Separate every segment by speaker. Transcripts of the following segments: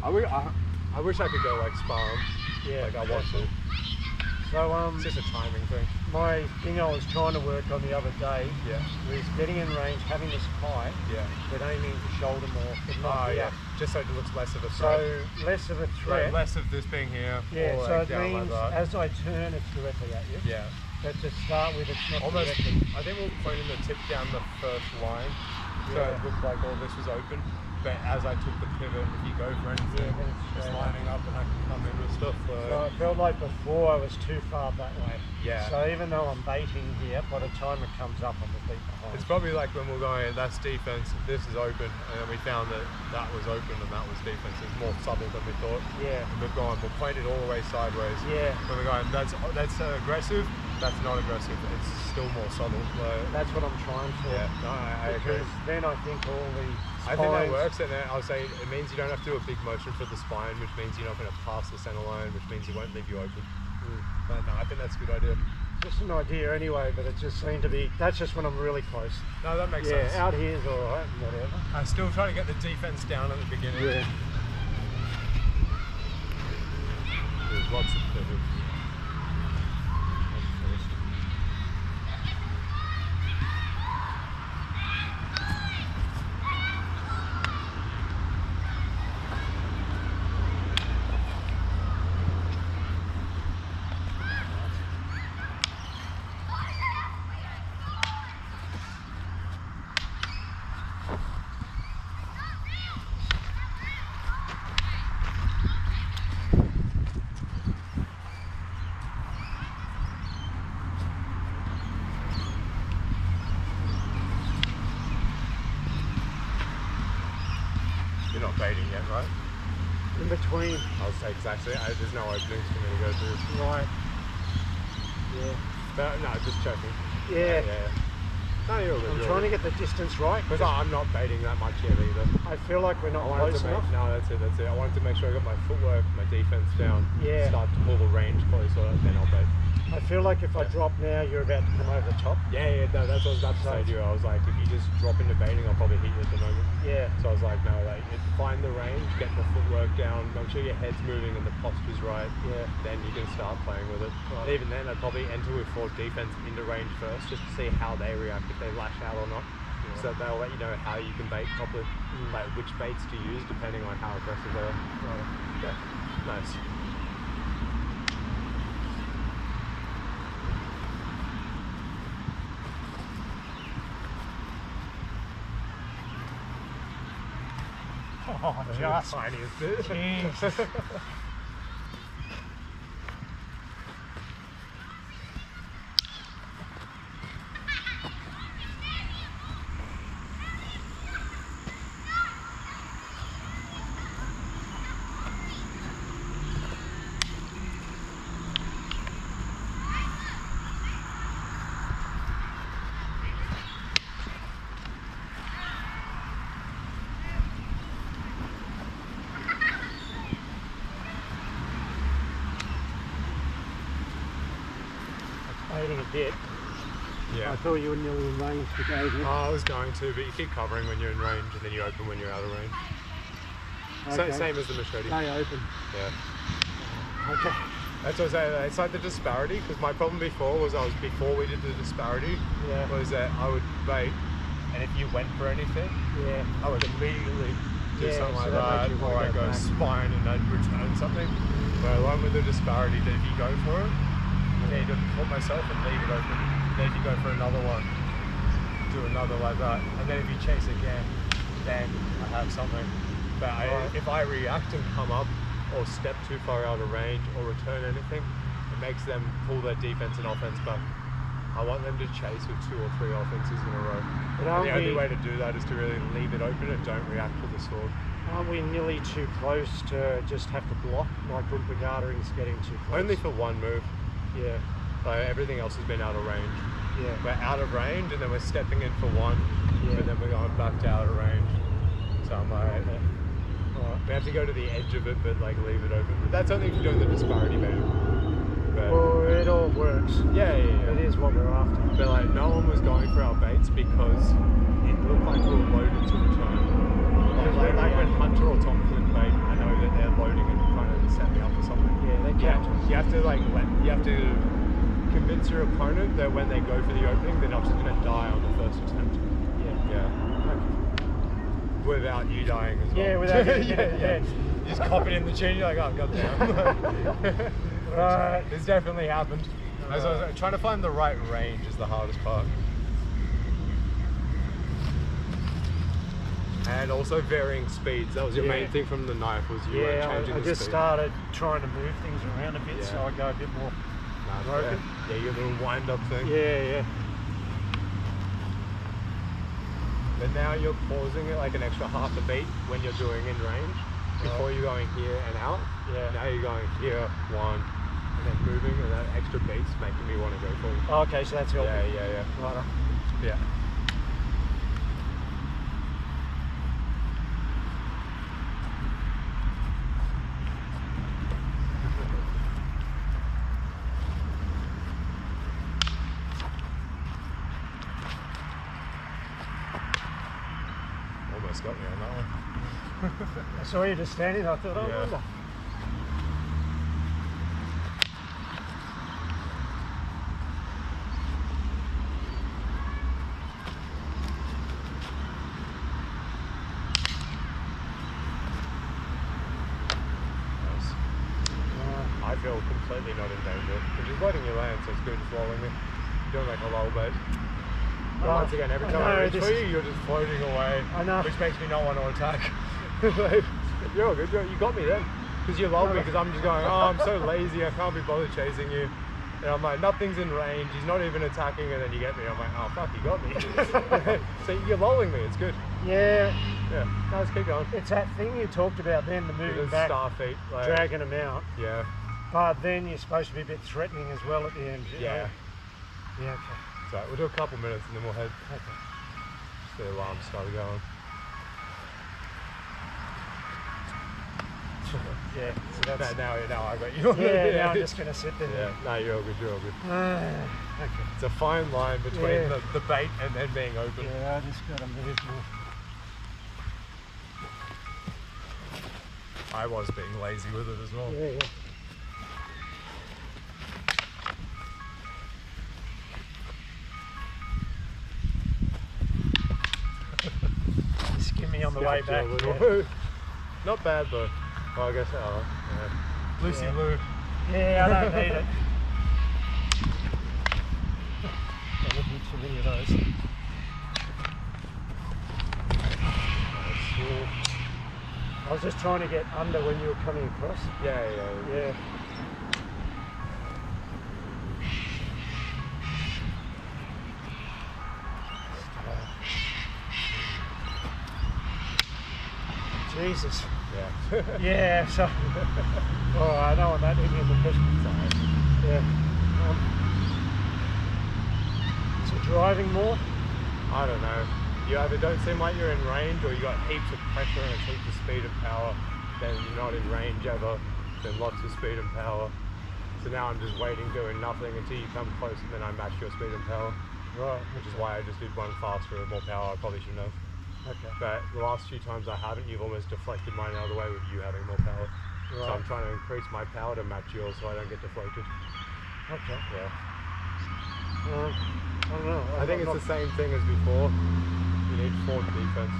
Speaker 1: I wish I could go like Sparring.
Speaker 2: Yeah.
Speaker 1: Like I want to.
Speaker 2: So
Speaker 1: It's just a timing thing.
Speaker 2: my thing I was trying to work on the other day
Speaker 1: Yeah.
Speaker 2: was getting in range, having this kite,
Speaker 1: Yeah.
Speaker 2: but aiming to shoulder more, but not here.
Speaker 1: Yeah. Just so it looks less of a threat.
Speaker 2: So less of a threat.
Speaker 1: Like less of this being here.
Speaker 2: Yeah,
Speaker 1: or
Speaker 2: so
Speaker 1: like
Speaker 2: it
Speaker 1: down
Speaker 2: means
Speaker 1: like that.
Speaker 2: as I turn, it's directly at you.
Speaker 1: Yeah.
Speaker 2: But to start with, it's not
Speaker 1: Almost.
Speaker 2: directly.
Speaker 1: I think we're putting the tip down the first line, so
Speaker 2: Yeah.
Speaker 1: it looked like all this was open. But as I took the pivot, if you go for anything,
Speaker 2: Yeah, then it's
Speaker 1: it's
Speaker 2: straight
Speaker 1: lining up and I can come in with stuff.
Speaker 2: So it felt like before I was too far that way.
Speaker 1: Yeah.
Speaker 2: So even though I'm baiting here, by the time it comes up, I'm a beat behind.
Speaker 1: It's probably like when we're going, that's defense, this is open, and then we found that that was open and that was defense. It's more subtle than we thought.
Speaker 2: Yeah.
Speaker 1: And we've gone, we'll point it all the way sideways.
Speaker 2: Yeah.
Speaker 1: When we're going, that's aggressive, that's not aggressive. It's still more subtle.
Speaker 2: That's what I'm trying for.
Speaker 1: Yeah, no, I agree.
Speaker 2: Because then I think all the
Speaker 1: I think that
Speaker 2: spines-
Speaker 1: works, and then I'll say it means you don't have to do a big motion for the spine, which means you're not going to pass the center line, which means it won't leave you open. But no, I think that's a good idea.
Speaker 2: Just an idea anyway, but it just seemed to be, that's just when I'm really close.
Speaker 1: No, that makes
Speaker 2: Yeah,
Speaker 1: sense.
Speaker 2: out here is alright, whatever.
Speaker 1: I still try to get the defense down at the beginning.
Speaker 2: Yeah.
Speaker 1: There's lots of pivot. You're not baiting yet, right?
Speaker 2: In between.
Speaker 1: I'll say exactly. There's no openings for me to go through.
Speaker 2: Right. Yeah.
Speaker 1: But no, just checking.
Speaker 2: Yeah.
Speaker 1: No, you're good.
Speaker 2: I'm trying to get the distance right.
Speaker 1: Because I'm not baiting that much yet either.
Speaker 2: I feel like we're not
Speaker 1: I wanted
Speaker 2: close
Speaker 1: to make,
Speaker 2: enough.
Speaker 1: no, that's it. I wanted to make sure I got my footwork, my defense down.
Speaker 2: Yeah.
Speaker 1: Start to pull the range closer, then I'll bait.
Speaker 2: I feel like if I drop now, you're about to come over the top.
Speaker 1: Yeah, no, that's what I was about to say to you. I was like, if you just drop into baiting, I'll probably hit you at the moment.
Speaker 2: Yeah.
Speaker 1: So I was like, no, like, find the range, get the footwork down, make sure your head's moving and the posture's right.
Speaker 2: Yeah.
Speaker 1: Then you can start playing with it.
Speaker 2: Right.
Speaker 1: And even then, I'd probably enter with forward defense into range first, just to see how they react, if they lash out or not.
Speaker 2: Yeah.
Speaker 1: So they'll let you know how you can bait properly, like which baits to use depending on how aggressive they are.
Speaker 2: Right.
Speaker 1: Yeah. Nice.
Speaker 2: Oh, just.
Speaker 1: Tiniest bit.
Speaker 2: Jeez. Baiting a bit.
Speaker 1: Yeah.
Speaker 2: I thought you were nearly in range to go there.
Speaker 1: I was going to, but you keep covering when you're in range and then you open when you're out of range.
Speaker 2: Okay.
Speaker 1: Same as the machete.
Speaker 2: Stay open.
Speaker 1: Yeah.
Speaker 2: Okay.
Speaker 1: That's what I say. It's like the disparity, because my problem before was before we did the disparity,
Speaker 2: Yeah.
Speaker 1: was that I would bait, and if you went for anything,
Speaker 2: Yeah.
Speaker 1: I would immediately do
Speaker 2: Yeah,
Speaker 1: something
Speaker 2: so
Speaker 1: like
Speaker 2: that
Speaker 1: that,
Speaker 2: makes you
Speaker 1: or
Speaker 2: wanna
Speaker 1: I
Speaker 2: go
Speaker 1: go
Speaker 2: back.
Speaker 1: spine and I'd return something. But along with the disparity, that if you go for it, I need to put myself and leave it open. Then if you go for another one, do another like that, and then if you chase again, then I have something. But if I react and come up, or step too far out of range, or return anything, it makes them pull their defense and offense back. I want them to chase with 2 or 3 offenses in a row.
Speaker 2: But
Speaker 1: And the only way to do that is to really leave it open and don't react to the sword.
Speaker 2: Aren't we nearly too close to just have to block? Like Rumpa Gartering's getting too close.
Speaker 1: Only for one move.
Speaker 2: Yeah.
Speaker 1: Like everything else has been out of range.
Speaker 2: Yeah.
Speaker 1: We're out of range and then we're stepping in for one,
Speaker 2: Yeah.
Speaker 1: but then we're going back to out of range. So I'm like,
Speaker 2: Okay. Alright.
Speaker 1: we have to go to the edge of it, but like leave it open. But that's only if you're doing the disparity baiting. But
Speaker 2: Well, it all works.
Speaker 1: yeah.
Speaker 2: It is what we're after.
Speaker 1: But like no one was going for our baits because it looked like we were loaded to return. Like when Hunter or Tom Flynn bait, I know that loading and trying to set me up for something.
Speaker 2: Yeah, they
Speaker 1: Yeah,
Speaker 2: can't.
Speaker 1: you have to like you have to convince your opponent that when they go for the opening, they're not just going to die on the first attempt.
Speaker 2: Yeah.
Speaker 1: Yeah. Without you dying as well.
Speaker 2: Yeah, without you.
Speaker 1: yeah. You just cop it in the chin. You're like, oh goddamn.
Speaker 2: Right.
Speaker 1: It's definitely happened. I was trying to find the right range is the hardest part. And also varying speeds. That was your main thing from the knife, was you weren't changing
Speaker 2: I
Speaker 1: the
Speaker 2: just
Speaker 1: speed.
Speaker 2: started trying to move things around a bit, so I go a bit more broken.
Speaker 1: Yeah, your little wind-up thing.
Speaker 2: Yeah.
Speaker 1: But now you're pausing it like an extra half a beat when you're doing in range. Before you're going here and out.
Speaker 2: Yeah.
Speaker 1: Now you're going here, one, and then moving, and that extra beat's making me want to go forward.
Speaker 2: Oh, okay, so that's helping.
Speaker 1: Yeah.
Speaker 2: Right.
Speaker 1: Yeah. Almost got me on that one.
Speaker 2: I saw you just standing there, I thought,
Speaker 1: Yeah.
Speaker 2: wonder.
Speaker 1: I feel completely not in danger, which is letting you land, so it's good, it's lulling me. Doing like a lull bait. But once again, every time I reach for you, you're just floating away,
Speaker 2: I know.
Speaker 1: which makes me not want to attack. You're all good, you got me then. Because you lulled me, because I'm just going, oh, I'm so lazy, I can't be bothered chasing you. And I'm like, nothing's in range, he's not even attacking, and then you get me. I'm like, oh fuck, you got me. So you're lulling me, it's good.
Speaker 2: Yeah.
Speaker 1: Yeah, no, let's keep going.
Speaker 2: It's that thing you talked about then, the moving back,
Speaker 1: Star feet, like,
Speaker 2: dragging them out.
Speaker 1: Yeah.
Speaker 2: But then you're supposed to be a bit threatening as well at the end. You know? Yeah, okay.
Speaker 1: So we'll do a couple minutes and then we'll head.
Speaker 2: Okay.
Speaker 1: The alarm started going.
Speaker 2: Yeah, so that's...
Speaker 1: Now I got you.
Speaker 2: Yeah, now I'm just going to sit there.
Speaker 1: Yeah, no, you're all good, you're all good.
Speaker 2: Okay.
Speaker 1: It's a fine line between the bait and then being open.
Speaker 2: Yeah, I just got to move more.
Speaker 1: I was being lazy with it as well.
Speaker 2: Yeah. Skim me on the way back.
Speaker 1: Yeah. Not bad though. Well, I guess, yeah. Lucy Lou.
Speaker 2: Yeah, I don't need it. Don't need too many of those. I was just trying to get under when you were coming across.
Speaker 1: Yeah.
Speaker 2: Jesus.
Speaker 1: Yeah.
Speaker 2: Yeah, so... Oh, I don't want that in the business. Yeah. So driving more?
Speaker 1: I don't know. You either don't seem like you're in range, or you got heaps of pressure and it's heaps of speed and power. Then you're not in range ever. Then lots of speed and power. So now I'm just waiting, doing nothing until you come close, and then I match your speed and power.
Speaker 2: Right.
Speaker 1: Which is why I just did one faster with more power. I probably shouldn't have.
Speaker 2: Okay.
Speaker 1: But the last few times I haven't, you've almost deflected mine the other way with you having more power.
Speaker 2: Right.
Speaker 1: So I'm trying to increase my power to match yours so I don't get deflected.
Speaker 2: Okay.
Speaker 1: Yeah.
Speaker 2: I don't know.
Speaker 1: I think it's the same thing as before. You need forward defense.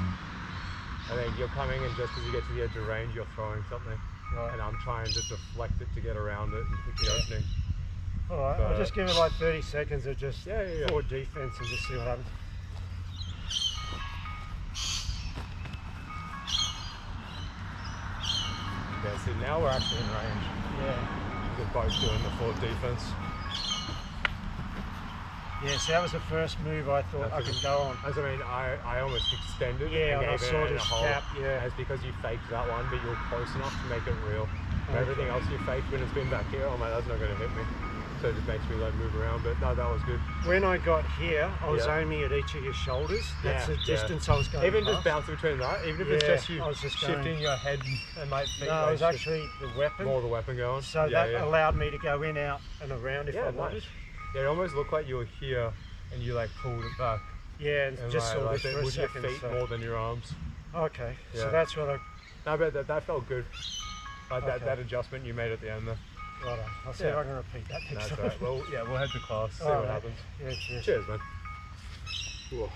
Speaker 1: I think you're coming and just as you get to the edge of range, you're throwing something. Right. And I'm trying to deflect it to get around it and pick the opening.
Speaker 2: Alright, I'll just give it like 30 seconds of just forward defense and just see what happens.
Speaker 1: Yeah, see now we're actually in range.
Speaker 2: Yeah.
Speaker 1: We're both doing the forward defense.
Speaker 2: Yeah, so that was the first move I thought I could go on.
Speaker 1: As I mean, I almost extended.
Speaker 2: Yeah,
Speaker 1: and
Speaker 2: I saw this gap.
Speaker 1: Yeah, it's because you faked that one, but you were close enough to make it real. Everything else you faked when it's been back here, I'm like, that's not going to hit me. So it just makes me like move around, but no, that was good.
Speaker 2: When I got here, I was aiming at each of your shoulders. That's the distance I was going.
Speaker 1: Even just bouncing between that, even if it's just you shifting
Speaker 2: going.
Speaker 1: Your head and like feet.
Speaker 2: No, it was actually the weapon.
Speaker 1: More the weapon going.
Speaker 2: So that allowed me to go in, out, and around if I wanted.
Speaker 1: Yeah, it almost looked like you were here and you like pulled it back.
Speaker 2: Yeah, and just saw this for a second.
Speaker 1: Your feet more than your arms.
Speaker 2: Okay, so that's what I...
Speaker 1: No, but that felt good. Like that adjustment you made at the end there.
Speaker 2: Righto. I'll see if I can repeat that next
Speaker 1: That's
Speaker 2: time.
Speaker 1: right. Well, yeah, we'll head to class, see
Speaker 2: All
Speaker 1: what
Speaker 2: right.
Speaker 1: happens.
Speaker 2: Yeah, cheers.
Speaker 1: Cheers, man. Whoa.